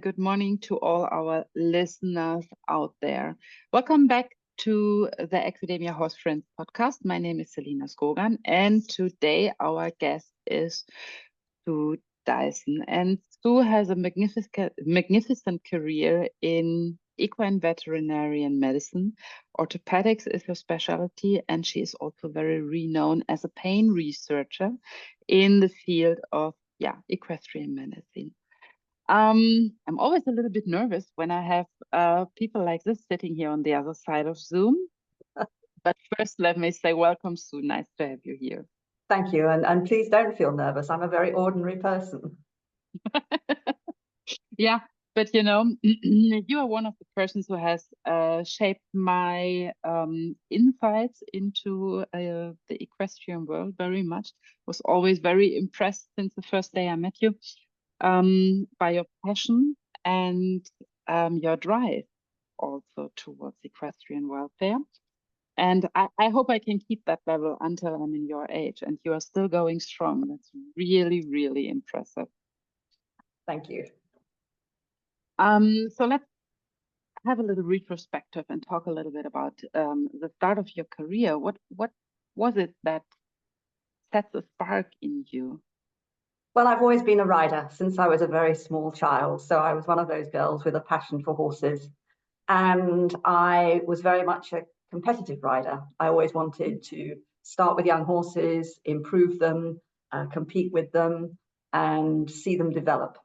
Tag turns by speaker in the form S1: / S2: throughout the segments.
S1: good morning to all our listeners out there. Welcome back to the Academia Horse Friends podcast. My name is Selina Skogan, and today our guest is Sue Dyson. And Sue has a magnificent career in equine veterinarian medicine. Orthopedics is her specialty, and she is also very renowned as a pain researcher in the field of equestrian medicine. I'm always a little bit nervous when I have people like this sitting here on the other side of Zoom. But first, let me say welcome, Sue. Nice to have you here.
S2: Thank you. And please don't feel nervous. I'm a very ordinary person.
S1: Yeah, but you are one of the persons who has shaped my insights into the equestrian world very much. Was always very impressed since the first day I met you by your passion and your drive also towards equestrian welfare. And I hope I can keep that level until I'm in your age, and you are still going strong. That's really, really impressive.
S2: Thank you.
S1: So let's have a little retrospective and talk a little bit about the start of your career. What was it that set the spark in you?
S2: Well, I've always been a rider since I was a very small child. So I was one of those girls with a passion for horses. And I was very much a competitive rider. I always wanted to start with young horses, improve them, compete with them, and see them develop.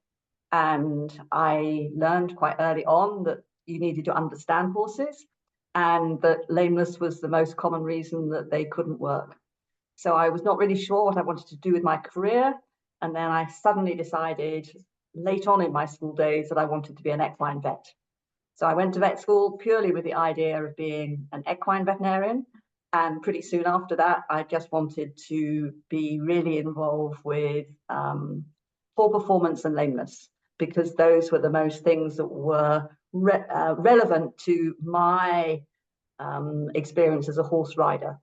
S2: And I learned quite early on that you needed to understand horses and that lameness was the most common reason that they couldn't work. So I was not really sure what I wanted to do with my career. And then I suddenly decided late on in my school days that I wanted to be an equine vet. So I went to vet school purely with the idea of being an equine veterinarian. And pretty soon after that, I just wanted to be really involved with poor performance and lameness, because those were the most things that were relevant to my experience as a horse rider.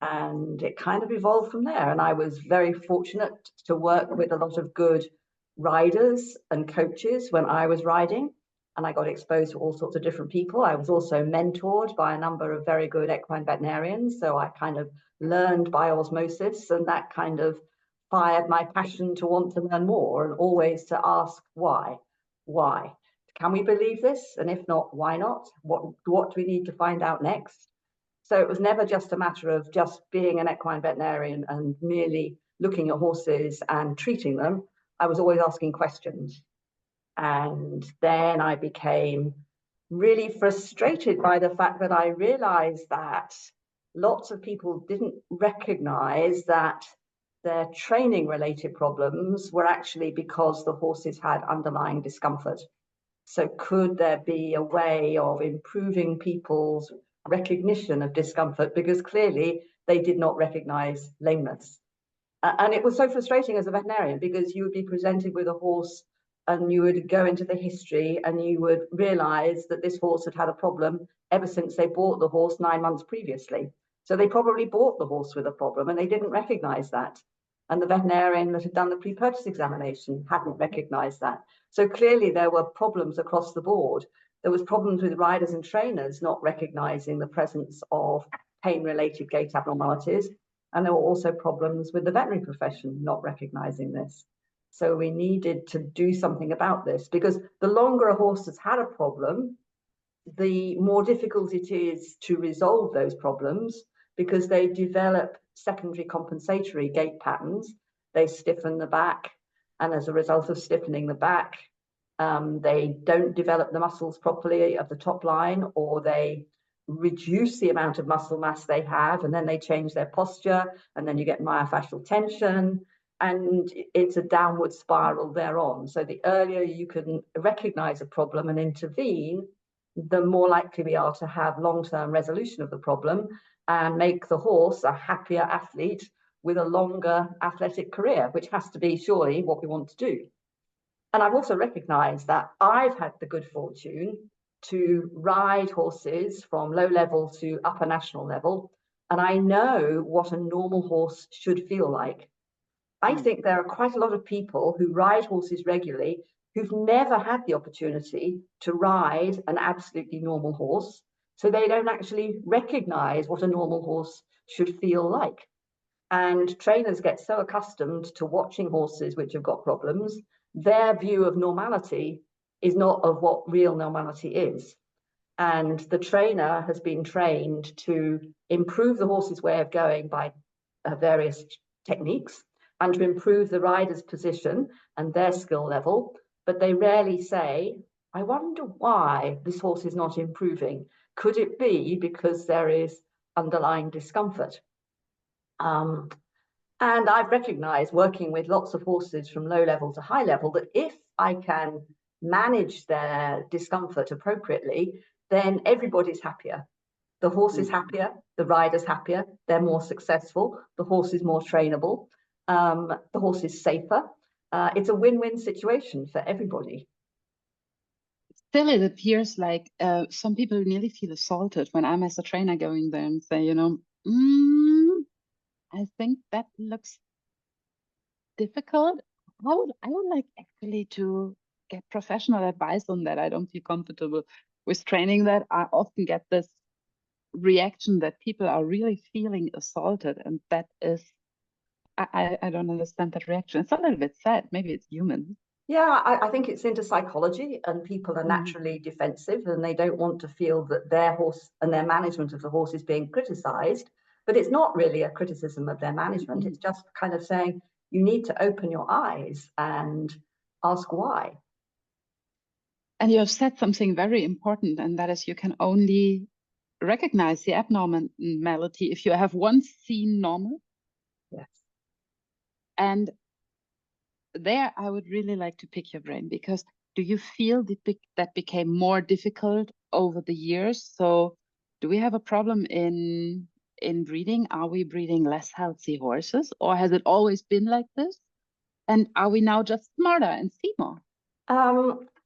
S2: And it kind of evolved from there. And I was very fortunate to work with a lot of good riders and coaches when I was riding. And I got exposed to all sorts of different people. I was also mentored by a number of very good equine veterinarians. So I kind of learned by osmosis, and that kind of fired my passion to want to learn more and always to ask why. Why? Can we believe this? And if not, why not? What do we need to find out next? So it was never just a matter of just being an equine veterinarian and merely looking at horses and treating them. I was always asking questions. And then I became really frustrated by the fact that I realized that lots of people didn't recognize that their training related problems were actually because the horses had underlying discomfort. So could there be a way of improving people's recognition of discomfort, because clearly they did not recognize lameness. And it was so frustrating as a veterinarian, because you would be presented with a horse and you would go into the history and you would realize that this horse had had a problem ever since they bought the horse 9 months previously. So they probably bought the horse with a problem and they didn't recognize that. And the veterinarian that had done the pre-purchase examination hadn't recognized that. So clearly there were problems across the board. There was problems with riders and trainers not recognizing the presence of pain-related gait abnormalities. And there were also problems with the veterinary profession not recognizing this. So we needed to do something about this, because the longer a horse has had a problem, the more difficult it is to resolve those problems, because they develop secondary compensatory gait patterns. They stiffen the back, and as a result of stiffening the back, they don't develop the muscles properly of the top line, or they reduce the amount of muscle mass they have, and then they change their posture, and then you get myofascial tension, and it's a downward spiral thereon. So the earlier you can recognize a problem and intervene, the more likely we are to have long-term resolution of the problem and make the horse a happier athlete with a longer athletic career, which has to be surely what we want to do. And I've also recognized that I've had the good fortune to ride horses from low level to upper national level, and I know what a normal horse should feel like. I think there are quite a lot of people who ride horses regularly who've never had the opportunity to ride an absolutely normal horse. So they don't actually recognize what a normal horse should feel like. And trainers get so accustomed to watching horses which have got problems, their view of normality is not of what real normality is. And the trainer has been trained to improve the horse's way of going by various techniques and to improve the rider's position and their skill level. But they rarely say, I wonder why this horse is not improving. Could it be because there is underlying discomfort? And I've recognized, working with lots of horses from low level to high level, that if I can manage their discomfort appropriately, then everybody's happier. The horse is happier, the rider's happier, they're more successful, the horse is more trainable, the horse is safer. It's a win-win situation for everybody.
S1: Still, it appears like some people nearly feel assaulted when I'm as a trainer going there and say, you know, I think that looks difficult. I would like actually to get professional advice on that. I don't feel comfortable with training that. I often get this reaction that people are really feeling assaulted, and that is, I don't understand that reaction. It's a little bit sad. Maybe it's human.
S2: Yeah, I think it's into psychology, and people are naturally defensive and they don't want to feel that their horse and their management of the horse is being criticized. But it's not really a criticism of their management. It's just kind of saying you need to open your eyes and ask why.
S1: And you have said something very important, and that is you can only recognize the abnormality if you have once seen normal.
S2: Yes.
S1: And there I would really like to pick your brain, because do you feel that became more difficult over the years? So do we have a problem in breeding? Are we breeding less healthy horses, or has it always been like this? And are we now just smarter and see more?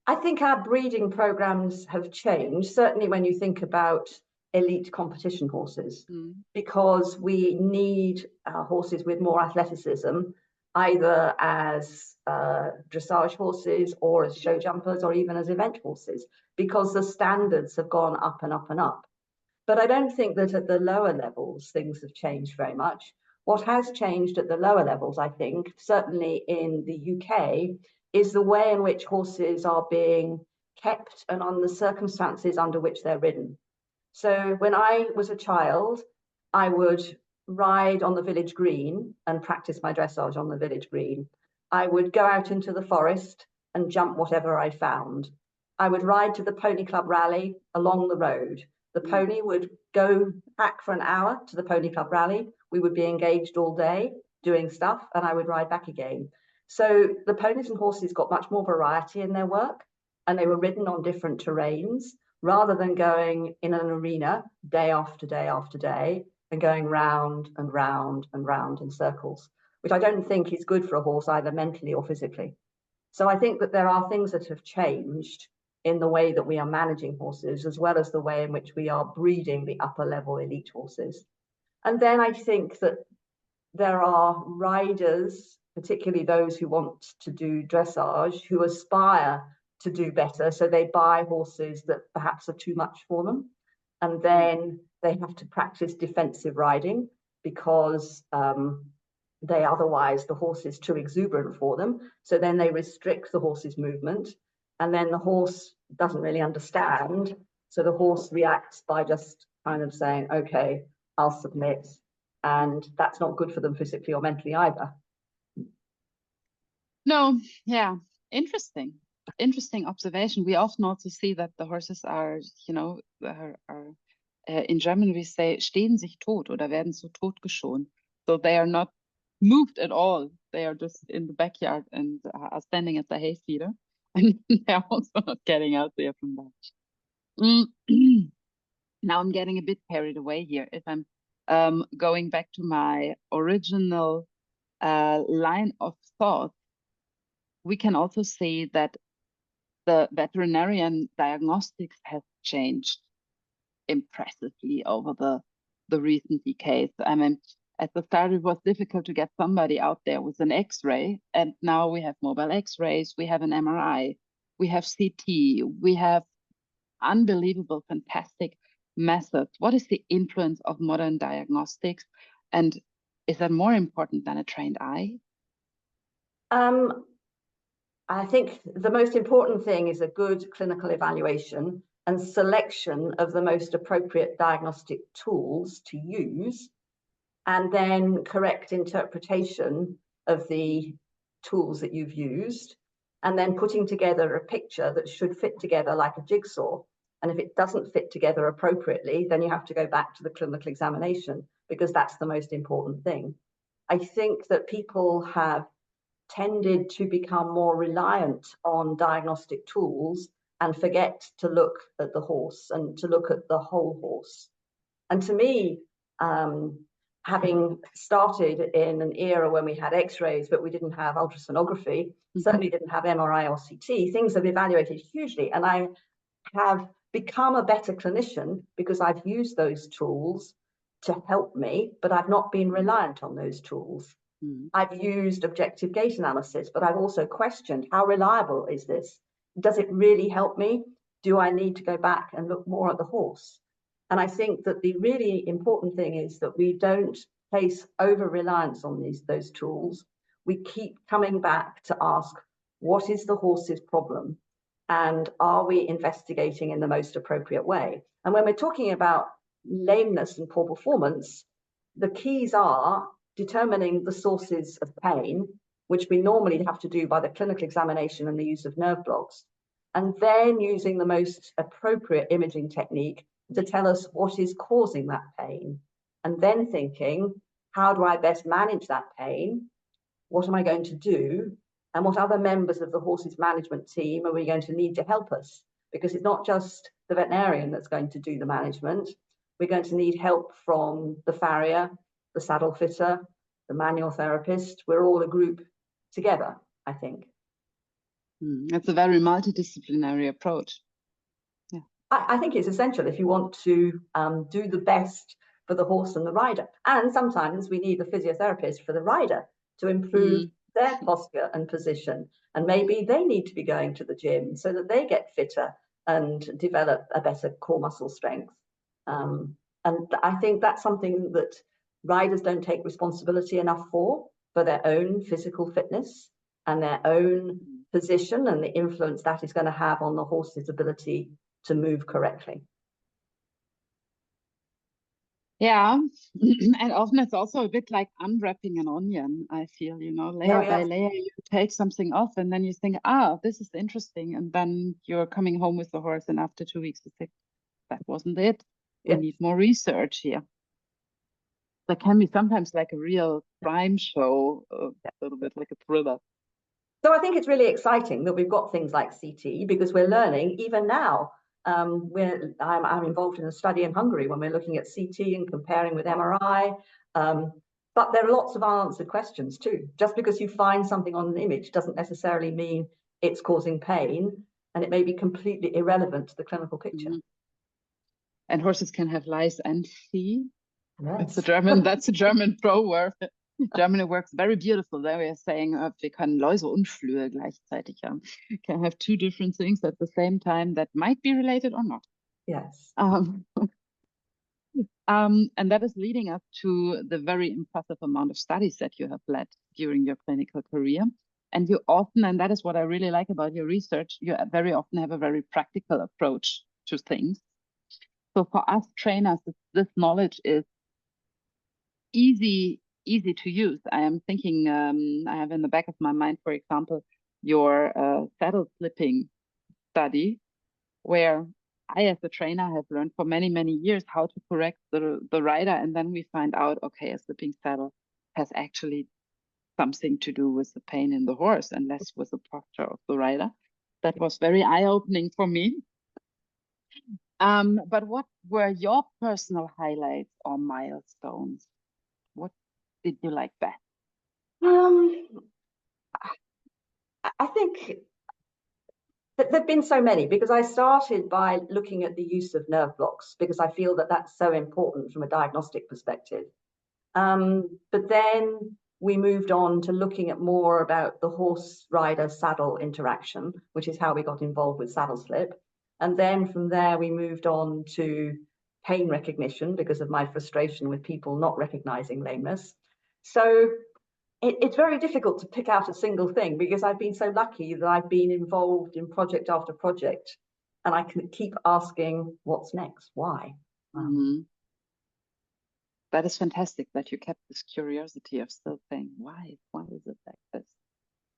S2: I think our breeding programs have changed, certainly when you think about elite competition horses, because we need horses with more athleticism, either as dressage horses or as show jumpers or even as event horses, because the standards have gone up and up and up. But I don't think that at the lower levels things have changed very much. What has changed at the lower levels, I think, certainly in the UK, is the way in which horses are being kept and on the circumstances under which they're ridden. So when I was a child, I would ride on the village green and practice my dressage on the village green. I would go out into the forest and jump whatever I found. I would ride to the pony club rally along the road. The pony would go back for an hour to the pony club rally. We would be engaged all day doing stuff, and I would ride back again. So the ponies and horses got much more variety in their work, and they were ridden on different terrains rather than going in an arena day after day after day and going round and round and round in circles, which I don't think is good for a horse either mentally or physically. So I think that there are things that have changed in the way that we are managing horses, as well as the way in which we are breeding the upper level elite horses. And then I think that there are riders, particularly those who want to do dressage, who aspire to do better. So they buy horses that perhaps are too much for them. And then they have to practice defensive riding because otherwise the horse is too exuberant for them. So then they restrict the horse's movement. And then the horse doesn't really understand. So the horse reacts by just kind of saying, okay, I'll submit. And that's not good for them physically or mentally either.
S1: No, yeah, interesting. Interesting observation. We often also see that the horses are, in German we say, stehen sich tot oder werden so totgeschont. So they are not moved at all. They are just in the backyard and are standing at the hay feeder. And they're also not getting out there from that. Now I'm getting a bit carried away here. If I'm going back to my original line of thought, we can also see that the veterinarian diagnostics has changed impressively over the recent decades. I mean, At the start, it was difficult to get somebody out there with an X-ray, and now we have mobile X-rays, we have an MRI, we have CT, we have unbelievable, fantastic methods. What is the influence of modern diagnostics, and is that more important than a trained eye?
S2: I think the most important thing is a good clinical evaluation and selection of the most appropriate diagnostic tools to use, and then correct interpretation of the tools that you've used, and then putting together a picture that should fit together like a jigsaw. And if it doesn't fit together appropriately, then you have to go back to the clinical examination, because that's the most important thing. I think that people have tended to become more reliant on diagnostic tools and forget to look at the horse and to look at the whole horse. And to me, having started in an era when we had X-rays, but we didn't have ultrasonography, certainly didn't have MRI or CT, things have evaluated hugely. And I have become a better clinician because I've used those tools to help me, but I've not been reliant on those tools. I've used objective gait analysis, but I've also questioned, how reliable is this? Does it really help me? Do I need to go back and look more at the horse? And I think that the really important thing is that we don't place over-reliance on those tools. We keep coming back to ask, what is the horse's problem? And are we investigating in the most appropriate way? And when we're talking about lameness and poor performance, the keys are determining the sources of pain, which we normally have to do by the clinical examination and the use of nerve blocks, and then using the most appropriate imaging technique to tell us what is causing that pain, and then thinking, how do I best manage that pain? What am I going to do? And what other members of the horse's management team are we going to need to help us? Because it's not just the veterinarian that's going to do the management. We're going to need help from the farrier, the saddle fitter, the manual therapist. We're all a group together, I think.
S1: It's a very multidisciplinary approach. Yeah.
S2: I think it's essential if you want to do the best for the horse and the rider. And sometimes we need the physiotherapist for the rider to improve their posture and position. And maybe they need to be going to the gym so that they get fitter and develop a better core muscle strength. And I think that's something that riders don't take responsibility enough for their own physical fitness and their own position and the influence that is going to have on the horse's ability to move correctly.
S1: Yeah, and often it's also a bit like unwrapping an onion, I feel, layer by layer, you take something off and then you think, this is interesting. And then you're coming home with the horse and after 2 weeks you think, that wasn't it. We need more research here. That can be sometimes like a real crime show, a little bit like a thriller.
S2: So I think it's really exciting that we've got things like CT, because we're learning even now. I'm involved in a study in Hungary when we're looking at CT and comparing with MRI. But there are lots of unanswered questions too. Just because you find something on an image doesn't necessarily mean it's causing pain, and it may be completely irrelevant to the clinical picture.
S1: And horses can have lice and see.
S2: Yes.
S1: That's a German proverb. Germany works very beautiful. There we are saying, wir können Läuse und Flöhe gleichzeitig haben. Can have two different things at the same time that might be related or not.
S2: Yes.
S1: And that is leading us to the very impressive amount of studies that you have led during your clinical career. And you often, and that is what I really like about your research, you very often have a very practical approach to things. So for us trainers, this knowledge is easy to use. I am thinking, I have in the back of my mind, for example, your saddle slipping study, where I, as a trainer, have learned for many, many years how to correct the rider. And then we find out, okay, a slipping saddle has actually something to do with the pain in the horse and less with the posture of the rider. That was very eye-opening for me. But what were your personal highlights or milestones? What did you like best?
S2: I think that there've been so many, because I started by looking at the use of nerve blocks, because I feel that that's so important from a diagnostic perspective. But then we moved on to looking at more about the horse rider saddle interaction, which is how we got involved with saddle slip. And then from there, we moved on to pain recognition because of my frustration with people not recognizing lameness. So it's very difficult to pick out a single thing because I've been so lucky that I've been involved in project after project, and I can keep asking, what's next? Why?
S1: That is fantastic that you kept this curiosity of still saying, why? Why is it like this?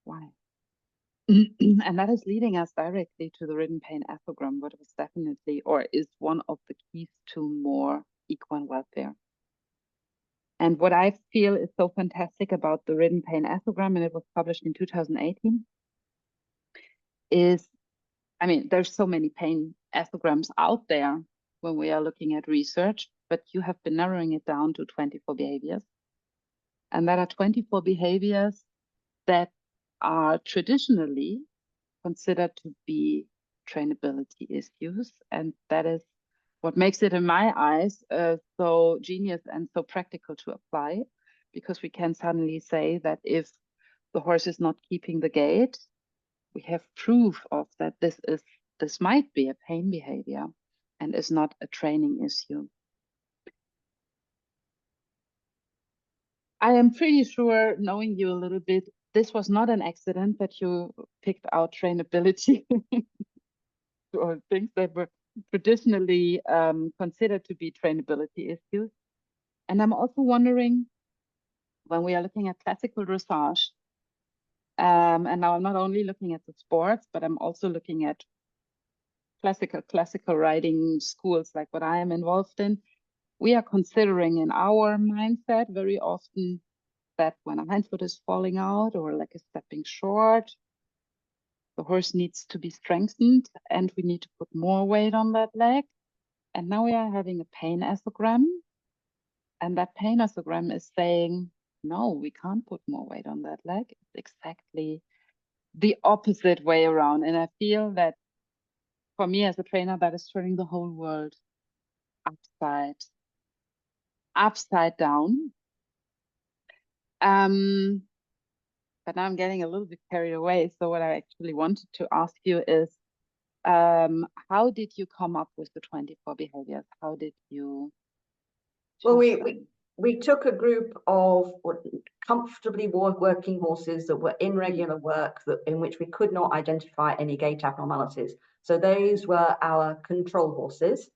S1: Why? And that is leading us directly to the Ridden Pain Ethogram, what was definitely, or is one of the keys to more equine welfare. And what I feel is so fantastic about the Ridden Pain Ethogram, and it was published in 2018, is, I mean, there's so many pain ethograms out there when we are looking at research, but you have been narrowing it down to 24 behaviors. And there are 24 behaviors that are traditionally considered to be trainability issues. And that is what makes it, in my eyes, so genius and so practical to apply, because we can suddenly say that if the horse is not keeping the gait, we have proof of that this might be a pain behavior and is not a training issue. I am pretty sure, knowing you a little bit, this was not an accident that you picked out trainability or things that were traditionally considered to be trainability issues. And I'm also wondering, when we are looking at classical dressage, and now I'm not only looking at the sports, but I'm also looking at classical riding schools like what I am involved in. We are considering in our mindset very often that when a hindfoot is falling out or like is stepping short, the horse needs to be strengthened and we need to put more weight on that leg. And now we are having a pain ethogram, and that pain ethogram is saying, no, we can't put more weight on that leg. It's exactly the opposite way around. And I feel that for me as a trainer, that is turning the whole world upside down. But now I'm getting a little bit carried away. So what I actually wanted to ask you is, how did you come up with the 24 behaviors? How did you?
S2: Well, we took a group of comfortably working horses that were in regular work, in which we could not identify any gait abnormalities. So those were our control horses.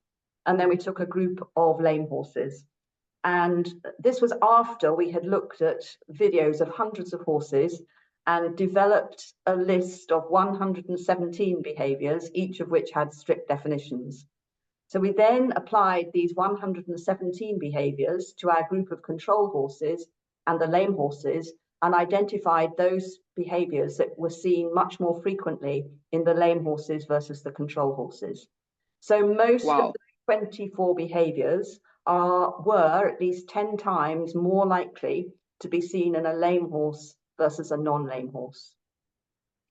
S2: And then we took a group of lame horses. And this was after we had looked at videos of hundreds of horses and developed a list of 117 behaviors, each of which had strict definitions. So we then applied these 117 behaviors to our group of control horses and the lame horses and identified those behaviors that were seen much more frequently in the lame horses versus the control horses. So most of the 24 behaviors were at least 10 times more likely to be seen in a lame horse versus a non-lame horse.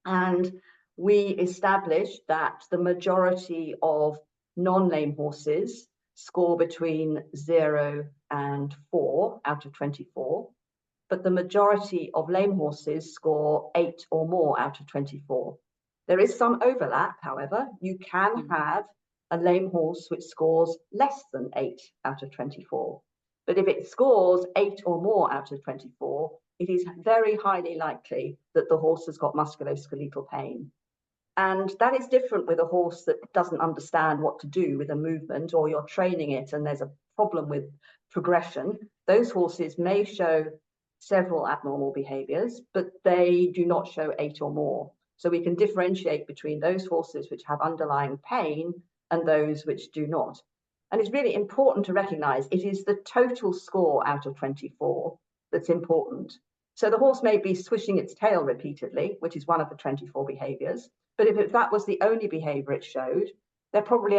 S2: And we established that the majority of non-lame horses score between 0 and 4 out of 24, but the majority of lame horses score 8 or more out of 24. There is some overlap, however. You can have a lame horse which scores less than 8 out of 24. But if it scores 8 or more out of 24, it is very highly likely that the horse has got musculoskeletal pain. And that is different with a horse that doesn't understand what to do with a movement, or you're training it and there's a problem with progression. Those horses may show several abnormal behaviors, but they do not show 8 or more. So we can differentiate between those horses which have underlying pain and those which do not. And it's really important to recognize it is the total score out of 24 that's important. So the horse may be swishing its tail repeatedly, which is one of the 24 behaviors. But if that was the only behavior it showed, there are probably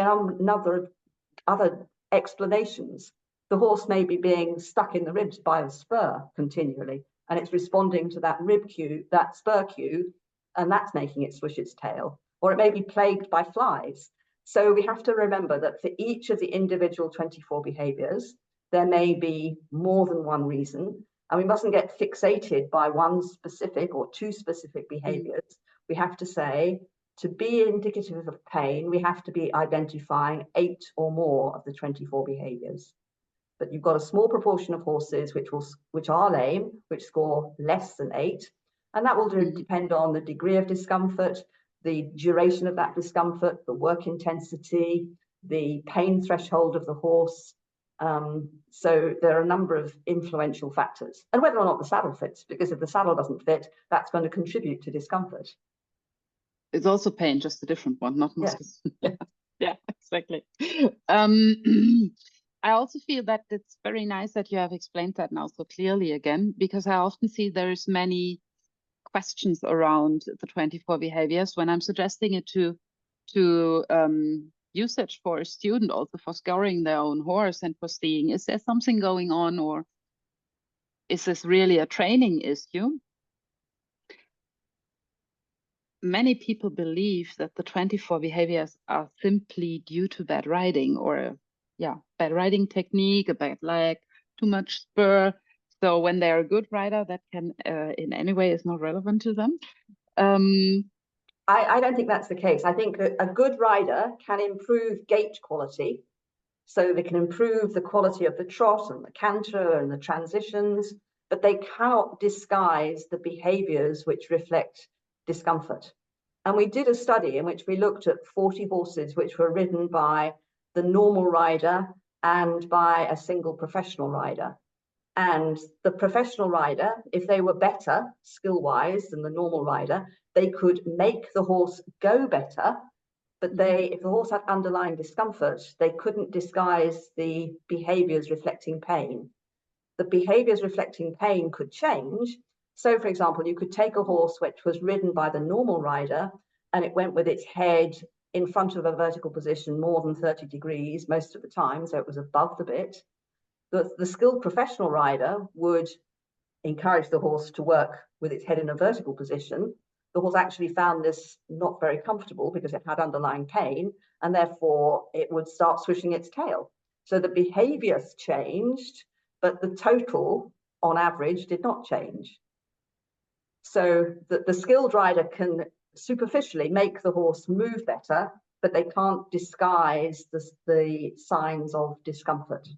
S2: other explanations. The horse may be being stuck in the ribs by the spur continually, and it's responding to that rib cue, that spur cue, and that's making it swish its tail. Or it may be plagued by flies. So we have to remember that for each of the individual 24 behaviors, there may be more than one reason, and we mustn't get fixated by one specific or two specific behaviors. We have to say, to be indicative of pain, we have to be identifying 8 or more of the 24 behaviors. But you've got a small proportion of horses which are lame, which score less than 8, and that will depend on the degree of discomfort, the duration of that discomfort, the work intensity, the pain threshold of the horse. So there are a number of influential factors, and whether or not the saddle fits, because if the saddle doesn't fit, that's going to contribute to discomfort.
S1: It's also pain, just a different one, not muscles.
S2: Yeah.
S1: Yeah, exactly. I also feel that it's very nice that you have explained that now so clearly again, because I often see there's many questions around the 24 behaviors when I'm suggesting it to usage for a student, also for scoring their own horse and for seeing, is there something going on, or is this really a training issue? Many people believe that the 24 behaviors are simply due to bad riding, or bad riding technique, a bad leg, too much spur. So when they're a good rider, that can in any way is not relevant to them.
S2: I don't think that's the case. I think that a good rider can improve gait quality. So they can improve the quality of the trot and the canter and the transitions, but they cannot disguise the behaviors which reflect discomfort. And we did a study in which we looked at 40 horses which were ridden by the normal rider and by a single professional rider. And the professional rider, if they were better skill-wise than the normal rider, they could make the horse go better. But if the horse had underlying discomfort, they couldn't disguise the behaviors reflecting pain. The behaviors reflecting pain could change. So, for example, you could take a horse which was ridden by the normal rider and it went with its head in front of a vertical position more than 30 degrees most of the time, so it was above the bit. The skilled professional rider would encourage the horse to work with its head in a vertical position. The horse actually found this not very comfortable because it had underlying pain, and therefore it would start swishing its tail. So the behaviors changed, but the total on average did not change. So the skilled rider can superficially make the horse move better, but they can't disguise the signs of discomfort.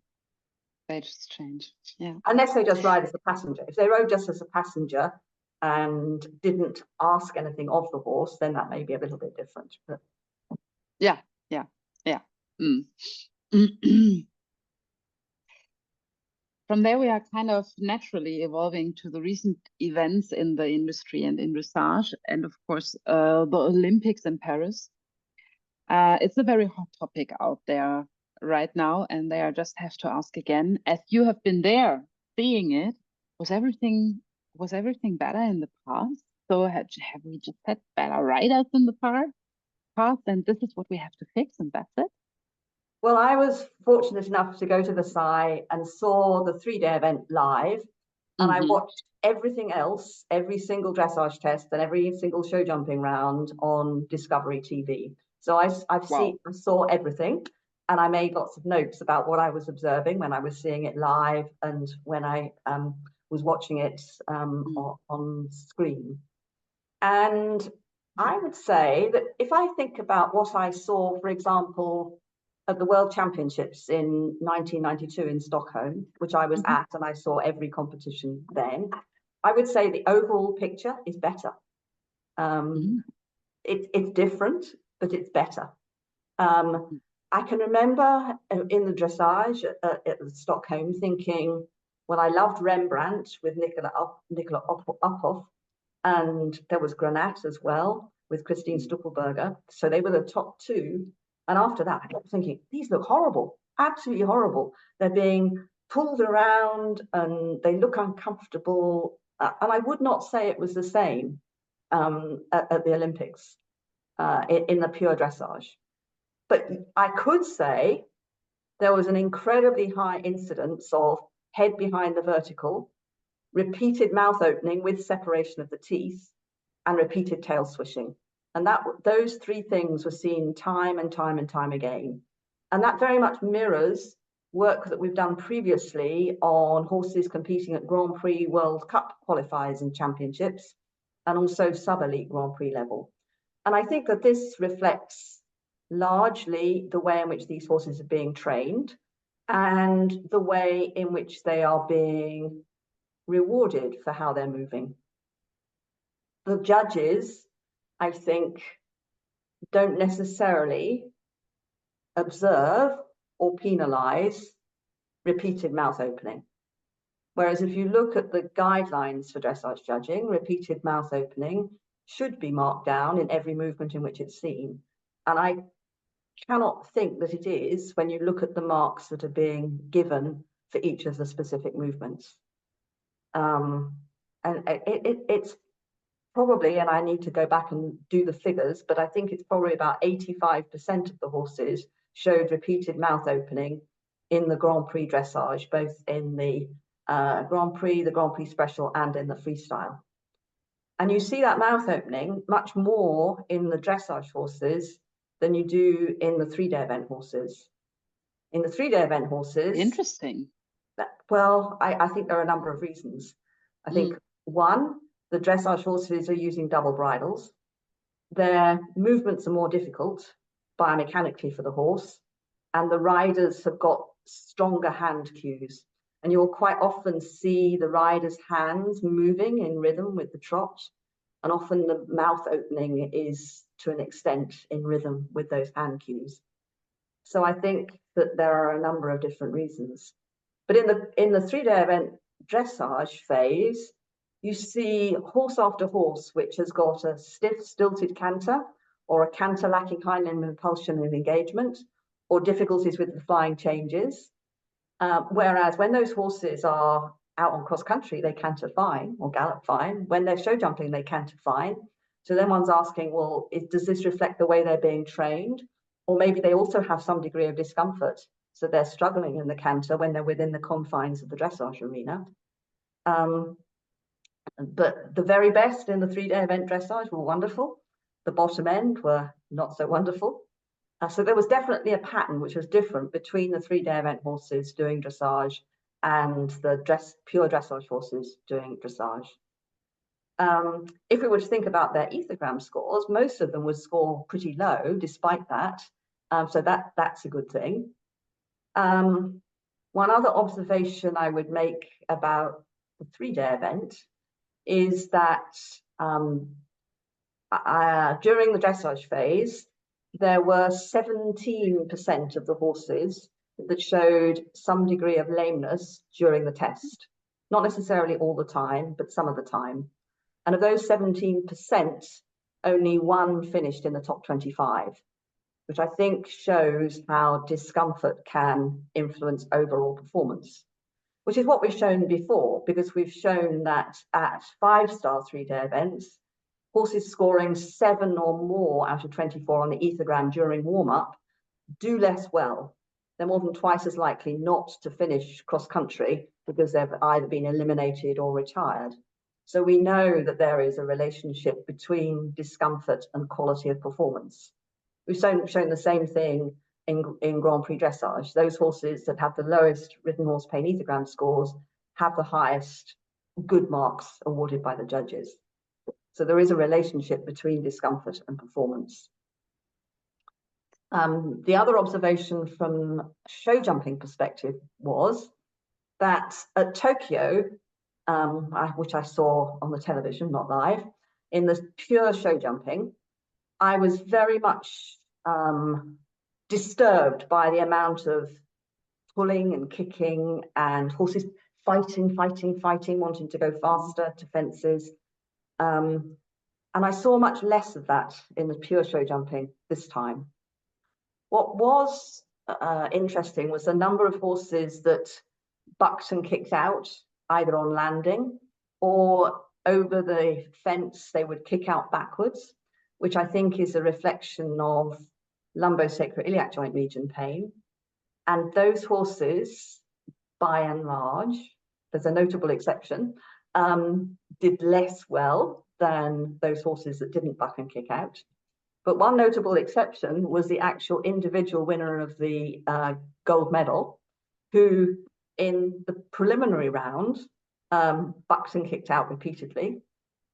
S1: They just change, yeah.
S2: Unless they just ride as a passenger. If they rode just as a passenger and didn't ask anything of the horse, then that may be a little bit different. But...
S1: Yeah. From there, we are kind of naturally evolving to the recent events in the industry and in dressage, and of course, the Olympics in Paris. It's a very hot topic out there right now, and I just have to ask again, as you have been there seeing it, was everything better in the past? So have we just had better riders in the past, and this is what we have to fix, and that's it?
S2: Well, I was fortunate enough to go to the Versailles and saw the 3-day event live, and I watched everything else, every single dressage test and every single show jumping round on Discovery TV. So I saw everything, and I made lots of notes about what I was observing when I was seeing it live and when I was watching it on screen. And I would say that if I think about what I saw, for example, at the World Championships in 1992 in Stockholm, which I was at, and I saw every competition then, I would say the overall picture is better. It's different, but it's better. I can remember in the dressage at Stockholm thinking, well, I loved Rembrandt with Nicola Uphoff, and there was Granat as well with Christine Stuckelberger. So they were the top two. And after that, I kept thinking, these look horrible, absolutely horrible. They're being pulled around and they look uncomfortable. And I would not say it was the same at the Olympics in the pure dressage. But I could say there was an incredibly high incidence of head behind the vertical, repeated mouth opening with separation of the teeth, and repeated tail swishing. And those 3 things were seen time and time and time again. And that very much mirrors work that we've done previously on horses competing at Grand Prix World Cup qualifiers and championships, and also sub-elite Grand Prix level. And I think that this reflects largely the way in which these horses are being trained and the way in which they are being rewarded for how they're moving. The judges, I think, don't necessarily observe or penalize repeated mouth opening. Whereas if you look at the guidelines for dressage judging, repeated mouth opening should be marked down in every movement in which it's seen. And I cannot think that it is when you look at the marks that are being given for each of the specific movements. And it's probably, and I need to go back and do the figures, but I think it's probably about 85% of the horses showed repeated mouth opening in the Grand Prix dressage, both in the Grand Prix, the Grand Prix Special, and in the freestyle. And you see that mouth opening much more in the dressage horses than you do in the 3-day event horses. In the 3-day event horses...
S1: Interesting.
S2: Well, I think there are a number of reasons. I think, one, the dressage horses are using double bridles. Their movements are more difficult biomechanically for the horse, and the riders have got stronger hand cues. And you'll quite often see the rider's hands moving in rhythm with the trot. And often the mouth opening is, to an extent, in rhythm with those hand cues. So I think that there are a number of different reasons. But in the 3-day event dressage phase, you see horse after horse which has got a stiff, stilted canter, or a canter lacking hind limb impulsion and engagement, or difficulties with the flying changes. Whereas when those horses are out on cross country, they canter fine or gallop fine. When they're show jumping, they canter fine. So then one's asking, well, does this reflect the way they're being trained? Or maybe they also have some degree of discomfort, so they're struggling in the canter when they're within the confines of the dressage arena. But the very best in the 3-day event dressage were wonderful. The bottom end were not so wonderful. So there was definitely a pattern which was different between the 3-day event horses doing dressage and the pure dressage horses doing dressage. If we were to think about their ethogram scores, most of them would score pretty low despite that. So that's a good thing. One other observation I would make about the 3-day event is that during the dressage phase, there were 17% of the horses that showed some degree of lameness during the test. Not necessarily all the time, but some of the time. And of those 17%, only one finished in the top 25, which I think shows how discomfort can influence overall performance, which is what we've shown before, because we've shown that at 5-star 3-day events, horses scoring 7 or more out of 24 on the ethogram during warm-up do less well. They're more than twice as likely not to finish cross-country because they've either been eliminated or retired. So we know that there is a relationship between discomfort and quality of performance. We've shown the same thing in Grand Prix dressage. Those horses that have the lowest Ridden Horse Pain Ethogram scores have the highest good marks awarded by the judges. So there is a relationship between discomfort and performance. The other observation from a show jumping perspective was that at Tokyo, which I saw on the television, not live, in the pure show jumping, I was very much disturbed by the amount of pulling and kicking and horses fighting, wanting to go faster to fences. And I saw much less of that in the pure show jumping this time. What was interesting was the number of horses that bucked and kicked out, either on landing or over the fence, they would kick out backwards, which I think is a reflection of lumbosacroiliac joint region pain. And those horses, by and large, there's a notable exception, did less well than those horses that didn't buck and kick out. But one notable exception was the actual individual winner of the gold medal, who in the preliminary round bucked and kicked out repeatedly,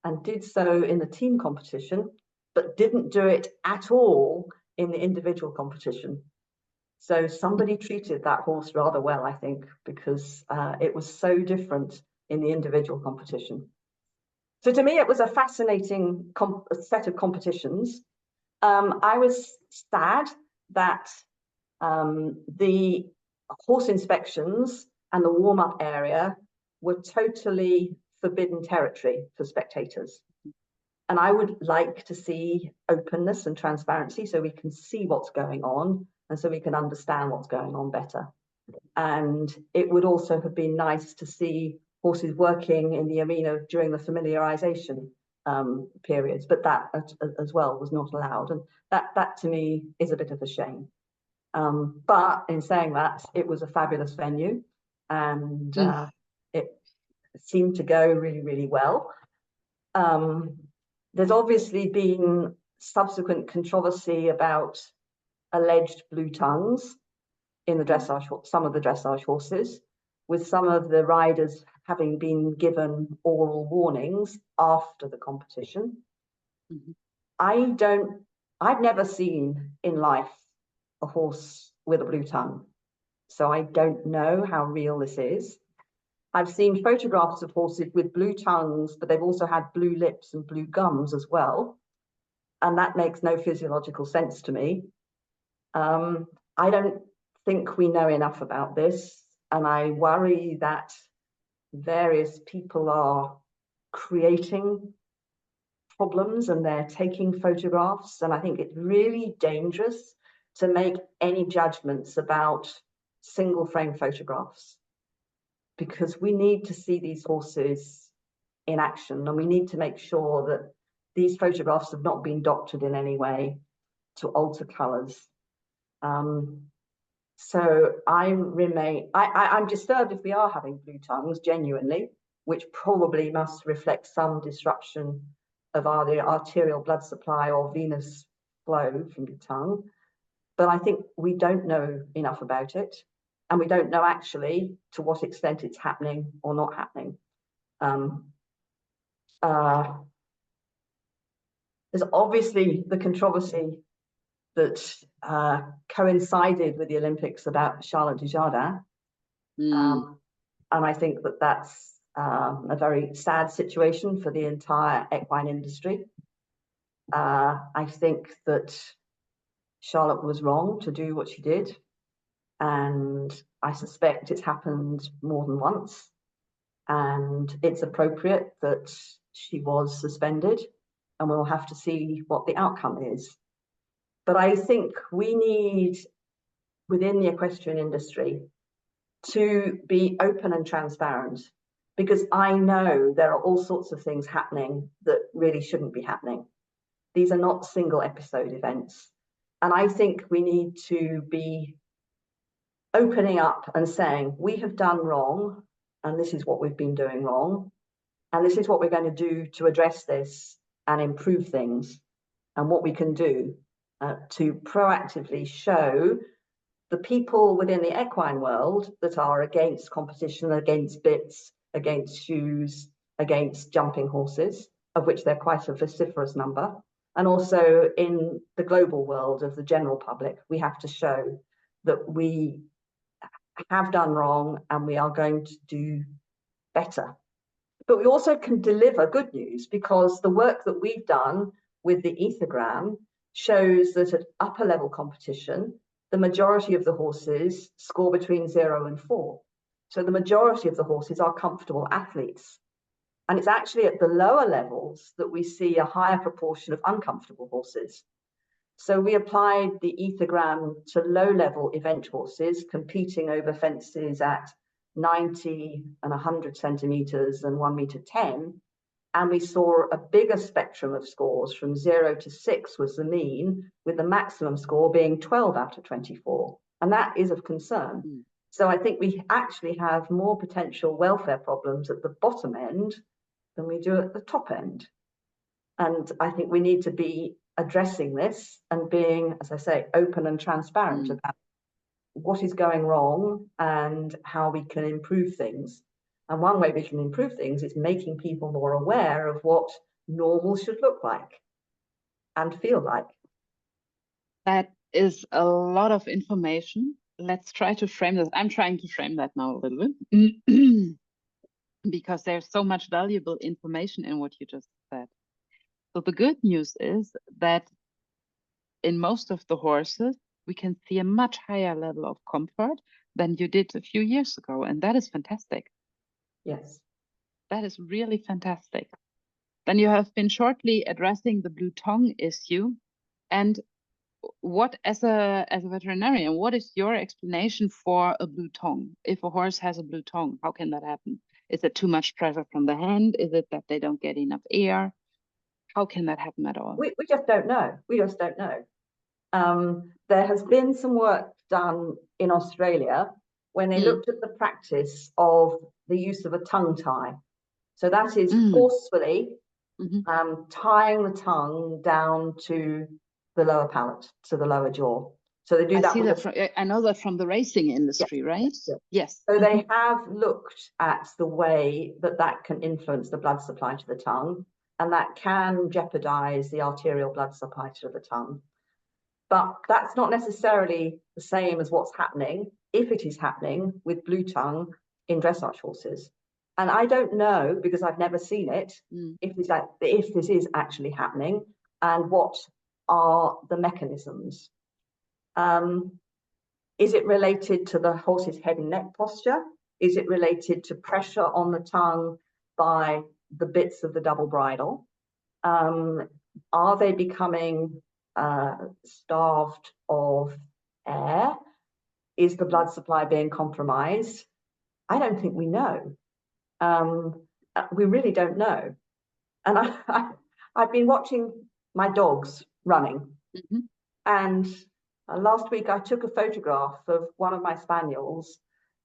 S2: and did so in the team competition, but didn't do it at all in the individual competition. So somebody treated that horse rather well, I think, because it was so different in the individual competition. So to me, it was a fascinating set of competitions. I was sad that the horse inspections and the warm-up area were totally forbidden territory for spectators. And I would like to see openness and transparency so we can see what's going on and so we can understand what's going on better. And it would also have been nice to see horses working in the arena during the familiarization periods, but that as well was not allowed. And that to me is a bit of a shame. But in saying that, it was a fabulous venue, and it seemed to go really, really well. There's obviously been subsequent controversy about alleged blue tongues in the dressage, some of the dressage horses, with some of the riders having been given oral warnings after the competition. I've never seen in life a horse with a blue tongue, so I don't know how real this is. I've seen photographs of horses with blue tongues, but they've also had blue lips and blue gums as well, and that makes no physiological sense to me. I don't think we know enough about this, and I worry that various people are creating problems and they're taking photographs, and I think it's really dangerous to make any judgments about single frame photographs, because we need to see these horses in action, and we need to make sure that these photographs have not been doctored in any way to alter colours. So I'm disturbed if we are having blue tongues, genuinely, which probably must reflect some disruption of either arterial blood supply or venous flow from the tongue. But I think we don't know enough about it, and we don't know actually to what extent it's happening or not happening. There's obviously the controversy that coincided with the Olympics about Charlotte Dujardin. And I think that that's a very sad situation for the entire equine industry. I think that Charlotte was wrong to do what she did, and I suspect it's happened more than once, and it's appropriate that she was suspended, and we'll have to see what the outcome is. But I think we need, within the equestrian industry, to be open and transparent, because I know there are all sorts of things happening that really shouldn't be happening. These are not single episode events. And I think we need to be opening up and saying, we have done wrong, and this is what we've been doing wrong, and this is what we're going to do to address this and improve things, and what we can do to proactively show the people within the equine world that are against competition, against bits, against shoes, against jumping horses, of which they're quite a vociferous number, and also in the global world of the general public, we have to show that we have done wrong and we are going to do better. But we also can deliver good news, because the work that we've done with the ethogram shows that at upper level competition, the majority of the horses score between 0 and 4. So the majority of the horses are comfortable athletes. And it's actually at the lower levels that we see a higher proportion of uncomfortable horses. So we applied the ethogram to low-level event horses competing over fences at 90 and 100 centimetres and 1 metre 10. And we saw a bigger spectrum of scores, from 0 to 6 was the mean, with the maximum score being 12 out of 24. And that is of concern. So I think we actually have more potential welfare problems at the bottom end than we do at the top end. And I think we need to be addressing this and being, as I say, open and transparent about what is going wrong and how we can improve things. And one way we can improve things is making people more aware of what normal should look like and feel like.
S1: That is a lot of information. Let's try to frame this. I'm trying to frame that now a little bit because there's so much valuable information in what you just said. So the good news is that in most of the horses, we can see a much higher level of comfort than you did a few years ago. And that is fantastic.
S2: Yes.
S1: That is really fantastic. Then you have been shortly addressing the blue tongue issue. And what, as a veterinarian, what is your explanation for a blue tongue? If a horse has a blue tongue, how can that happen? Is it too much pressure from the hand? Is it that they don't get enough air? How can that happen at all?
S2: We just don't know. We just don't know. There has been some work done in Australia when they looked at the practice of the use of a tongue tie. So that is forcefully tying the tongue down to the lower palate, to the lower jaw. So they do that.
S1: I know that from the racing industry, yes, right? Yes.
S2: So they have looked at the way that can influence the blood supply to the tongue, and that can jeopardize the arterial blood supply to the tongue. But that's not necessarily the same as what's happening, if it is happening, with blue tongue in dressage horses. And I don't know, because I've never seen it, if this is actually happening and what are the mechanisms. Is it related to the horse's head and neck posture? Is it related to pressure on the tongue by the bits of the double bridle? Are they becoming starved of air? Is the blood supply being compromised? I don't think we know. We really don't know. And I've been watching my dogs running. And last week I took a photograph of one of my spaniels,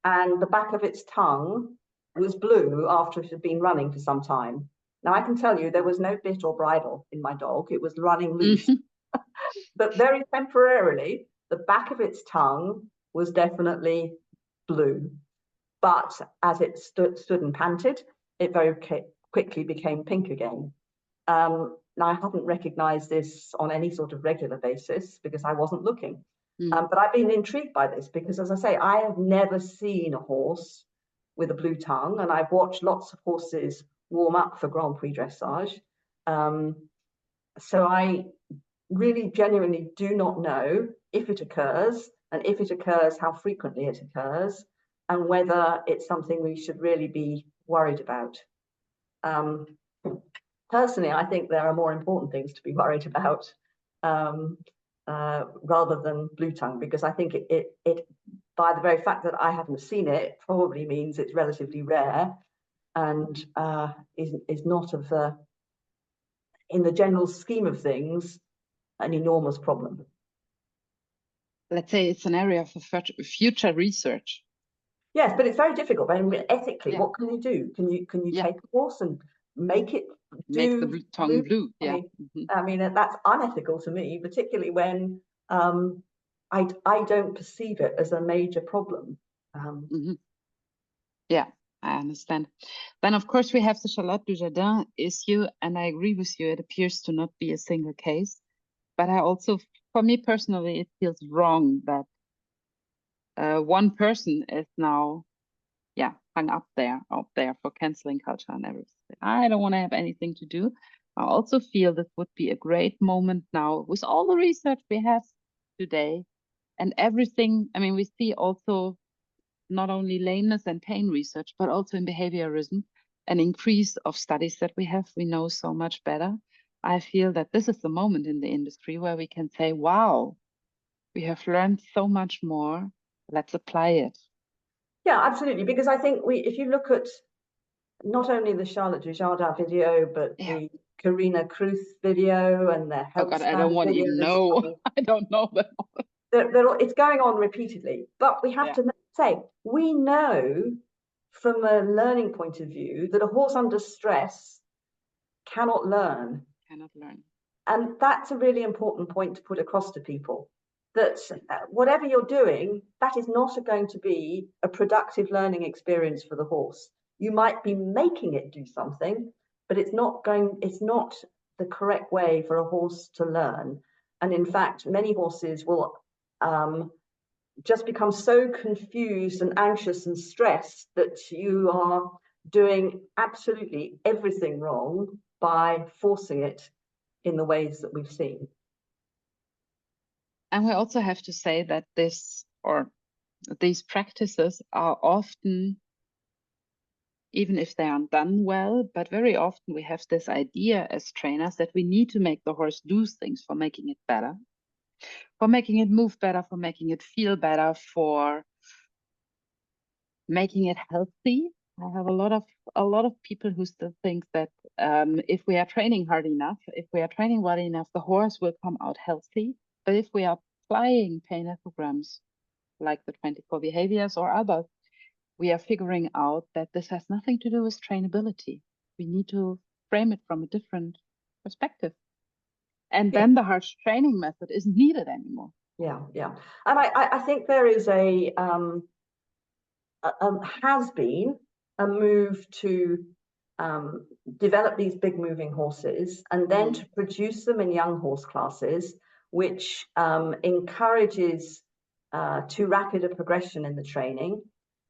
S2: and the back of its tongue was blue after it had been running for some time. Now I can tell you there was no bit or bridle in my dog. It was running loose. But very temporarily, the back of its tongue was definitely blue. But as it stood and panted, it very quickly became pink again. Now, I hadn't recognized this on any sort of regular basis because I wasn't looking. But I've been intrigued by this because, as I say, I have never seen a horse with a blue tongue, and I've watched lots of horses warm up for Grand Prix dressage. So I really genuinely do not know if it occurs, and if it occurs, how frequently it occurs, and whether it's something we should really be worried about. Personally, I think there are more important things to be worried about rather than blue tongue, because I think it by the very fact that I haven't seen it probably means it's relatively rare and is not of in the general scheme of things, an enormous problem.
S1: Let's say it's an area for future research.
S2: Yes, but it's very difficult. I mean, ethically, what can you do? Can you take a horse and make
S1: the tongue blue? Yeah.
S2: I mean, that's unethical to me, particularly when I don't perceive it as a major problem.
S1: Yeah, I understand. Then, of course, we have the Charlotte Dujardin issue, and I agree with you. It appears to not be a single case, but I also, for me personally, it feels wrong that one person is now, hung up out there for canceling culture and everything. I don't want to have anything to do. I also feel this would be a great moment now with all the research we have today and everything. I mean, we see also not only lameness and pain research, but also in behaviorism, an increase of studies that we have. We know so much better. I feel that this is the moment in the industry where we can say, wow, we have learned so much more. Let's apply it.
S2: Yeah, absolutely. Because I think if you look at not only the Charlotte Dujardin video, but the Karina Kruth video and the health
S1: I don't want to even know. I don't know them.
S2: It's going on repeatedly. But we have to say, we know from a learning point of view that a horse under stress cannot learn.
S1: And that's a really
S2: important point to put across to people. that whatever you're doing, that is not going to be a productive learning experience for the horse. You might be making it do something, but it's not the correct way for a horse to learn. And in fact, many horses will just become so confused and anxious and stressed that you are doing absolutely everything wrong by forcing it in the ways that we've seen.
S1: And we also have to say that these practices are often, even if they aren't done well, but very often we have this idea as trainers that we need to make the horse do things for making it better, for making it move better, for making it feel better, for making it healthy. I have a lot of people who still think that if we are training hard enough, if we are training well enough, the horse will come out healthy. But if we are applying pain ethograms like the 24 behaviors or others, we are figuring out that this has nothing to do with trainability. We need to frame it from a different perspective. And then the harsh training method isn't needed anymore.
S2: Yeah. And I think there is has been a move to develop these big moving horses and then to produce them in young horse classes, which encourages too rapid a progression in the training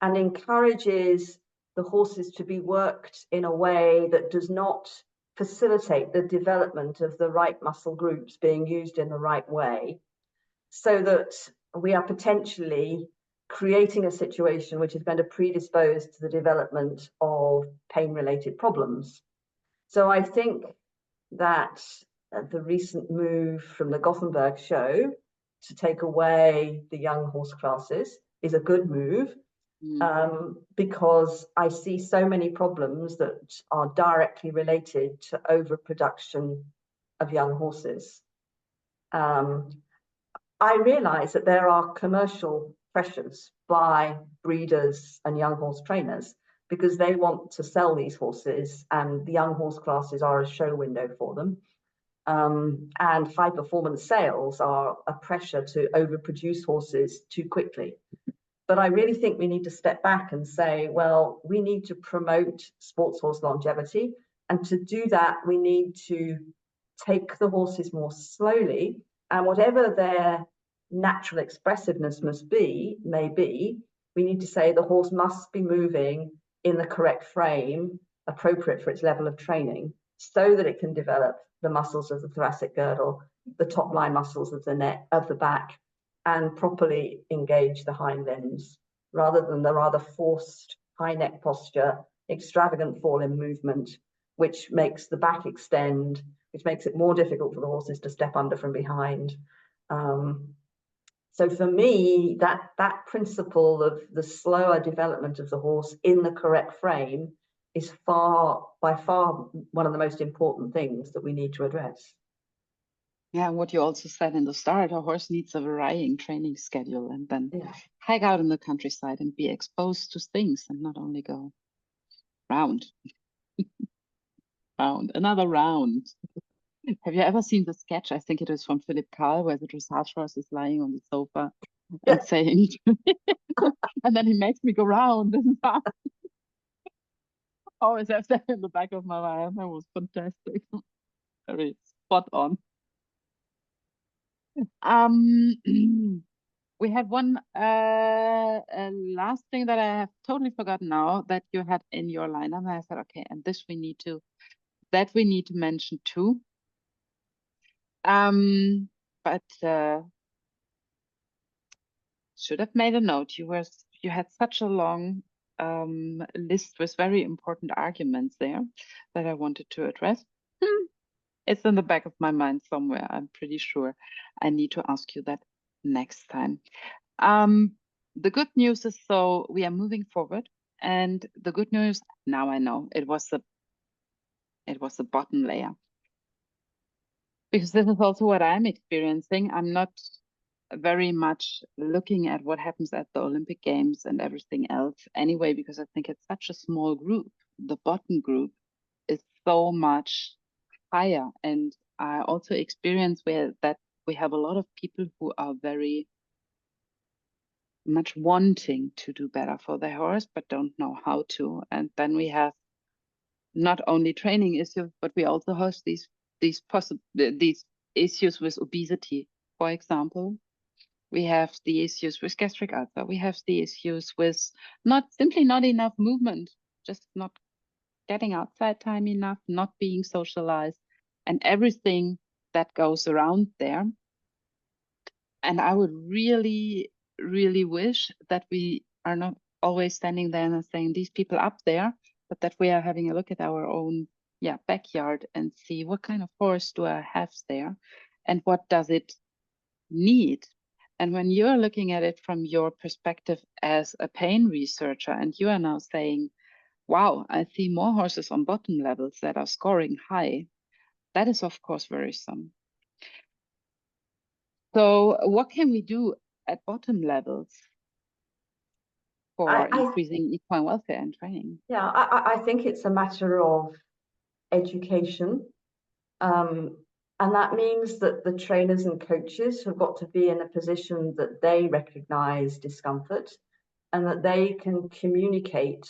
S2: and encourages the horses to be worked in a way that does not facilitate the development of the right muscle groups being used in the right way, so that we are potentially creating a situation which is going to predispose to the development of pain-related problems. So I think that the recent move from the Gothenburg show to take away the young horse classes is a good move, because I see so many problems that are directly related to overproduction of young horses. I realise that there are commercial pressures by breeders and young horse trainers because they want to sell these horses, and the young horse classes are a show window for them. And high performance sales are a pressure to overproduce horses too quickly. But I really think we need to step back and say, well, we need to promote sports horse longevity. And to do that, we need to take the horses more slowly, and whatever their natural expressiveness may be, we need to say the horse must be moving in the correct frame, appropriate for its level of training, so that it can develop the muscles of the thoracic girdle, the top line muscles of the neck, of the back, and properly engage the hind limbs, rather than the rather forced high neck posture, extravagant fall in movement, which makes the back extend, which makes it more difficult for the horses to step under from behind. So for me, that principle of the slower development of the horse in the correct frame is by far one of the most important things that we need to address.
S1: Yeah, what you also said in the start, a horse needs a varying training schedule, and then hike out in the countryside and be exposed to things and not only go round, another round. Have you ever seen the sketch? I think it is from Philip Karl, where the dressage horse is lying on the sofa and saying, and then he makes me go round and round. Always have that in the back of my mind. That was fantastic. Very spot on. We had one last thing that I have totally forgotten now that you had in your lineup. And I said, okay, and we need to mention too. But should have made a note. You had such a long list with very important arguments there that I wanted to address. It's in the back of my mind somewhere. I'm pretty sure I need to ask you that next time. The good news is, so we are moving forward, and the good news now, I know it was the bottom layer, because this is also what I'm experiencing. I'm not very much looking at what happens at the Olympic Games and everything else anyway, because I think it's such a small group. The bottom group is so much higher, and I also experience that we have a lot of people who are very much wanting to do better for their horse, but don't know how to. And then we have not only training issues, but we also have these issues with obesity, for example. We have the issues with gastric ulcer. We have the issues with not enough movement, just not getting outside time enough, not being socialized, and everything that goes around there. And I would really, really wish that we are not always standing there and saying these people up there, but that we are having a look at our own backyard and see what kind of horse do I have there and what does it need. And when you're looking at it from your perspective as a pain researcher, and you are now saying, wow, I see more horses on bottom levels that are scoring high, that is, of course, worrisome. So what can we do at bottom levels for increasing equine welfare and training?
S2: Yeah, I think it's a matter of education. And that means that the trainers and coaches have got to be in a position that they recognize discomfort and that they can communicate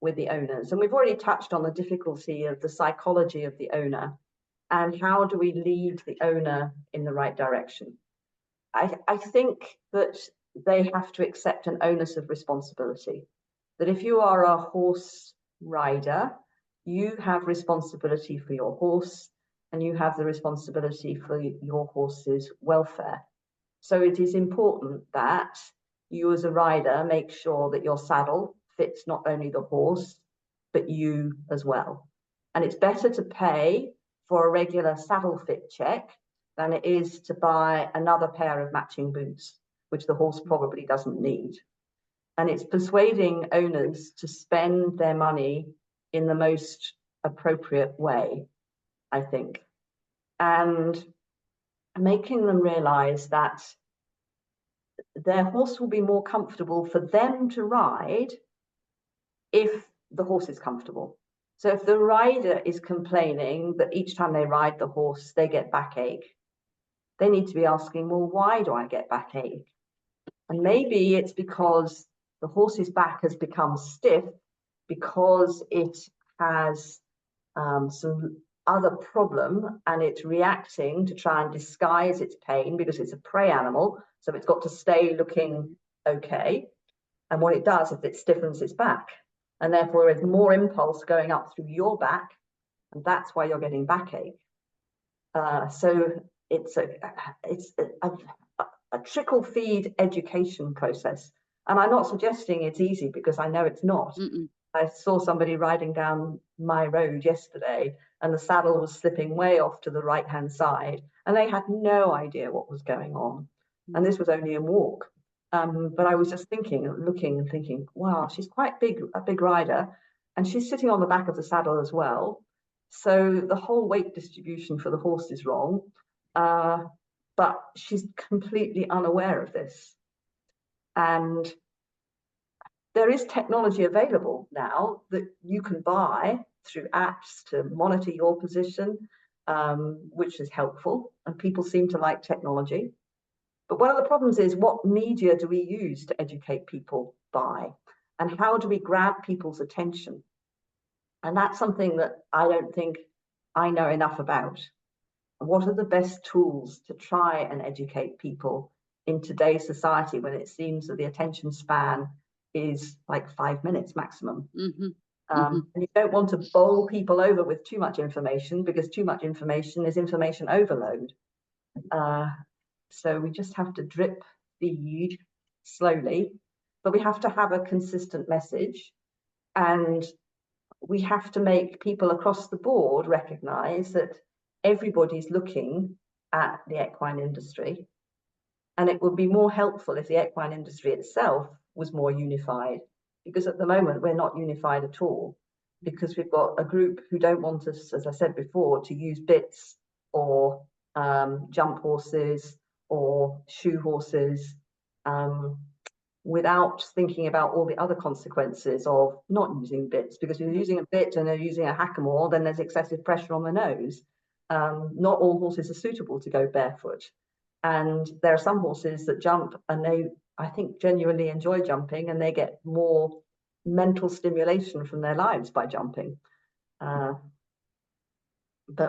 S2: with the owners. And we've already touched on the difficulty of the psychology of the owner and how do we lead the owner in the right direction. I think that they have to accept an onus of responsibility, that if you are a horse rider, you have responsibility for your horse and you have the responsibility for your horse's welfare. So it is important that you as a rider make sure that your saddle fits not only the horse, but you as well. And it's better to pay for a regular saddle fit check than it is to buy another pair of matching boots, which the horse probably doesn't need. And it's persuading owners to spend their money in the most appropriate way, I think, and making them realize that their horse will be more comfortable for them to ride if the horse is comfortable. So if the rider is complaining that each time they ride the horse, they get backache, they need to be asking, well, why do I get backache? And maybe it's because the horse's back has become stiff because it has some other problem and it's reacting to try and disguise its pain because it's a prey animal. So it's got to stay looking okay. And what it does is it stiffens its back. And therefore, there's more impulse going up through your back. And that's why you're getting backache. So it's a trickle feed education process. And I'm not suggesting it's easy because I know it's not. I saw somebody riding down my road yesterday and the saddle was slipping way off to the right-hand side and they had no idea what was going on. And this was only a walk. But I was just looking and thinking, wow, she's quite a big rider and she's sitting on the back of the saddle as well. So the whole weight distribution for the horse is wrong. But she's completely unaware of this. And there is technology available now that you can buy through apps to monitor your position, which is helpful. And people seem to like technology. But one of the problems is, what media do we use to educate people by? And how do we grab people's attention? And that's something that I don't think I know enough about. What are the best tools to try and educate people in today's society when it seems that the attention span is like 5 minutes maximum? And you don't want to bowl people over with too much information because too much information is information overload. So we just have to drip feed slowly, but we have to have a consistent message. And we have to make people across the board recognize that everybody's looking at the equine industry. And it would be more helpful if the equine industry itself was more unified, because at the moment we're not unified at all, because we've got a group who don't want us, as I said before, to use bits or jump horses or shoe horses without thinking about all the other consequences of not using bits. Because if you're using a bit and they're using a hackamore, then there's excessive pressure on the nose. Not all horses are suitable to go barefoot. And there are some horses that jump and they, I think, genuinely enjoy jumping, and they get more mental stimulation from their lives by jumping. But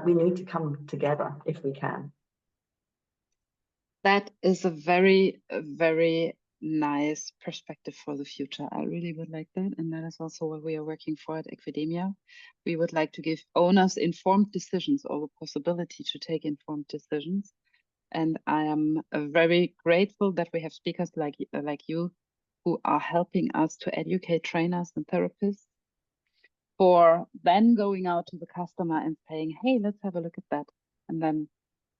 S2: we need to come together if we can.
S1: That is a very nice perspective for the future. I really would like that. And that is also what we are working for at Equidemia. We would like to give owners informed decisions, or the possibility to take informed decisions. And I am very grateful that we have speakers like you who are helping us to educate trainers and therapists, for then going out to the customer and saying, hey, let's have a look at that. And then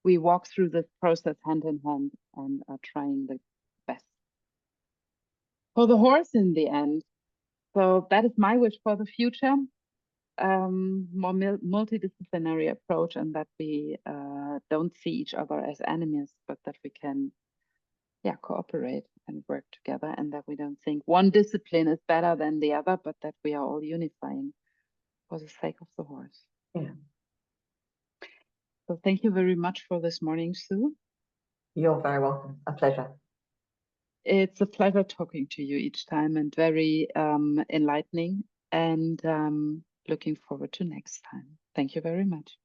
S1: we walk through this process hand in hand and are trying the best for the horse in the end. So that is my wish for the future. More multidisciplinary approach, and that we don't see each other as enemies, but that we can cooperate and work together, and that we don't think one discipline is better than the other, but that we are all unifying for the sake of the horse.
S2: Yeah.
S1: So thank you very much for this morning, Sue.
S2: You're very welcome. A pleasure.
S1: It's a pleasure talking to you each time, and very enlightening, and looking forward to next time. Thank you very much.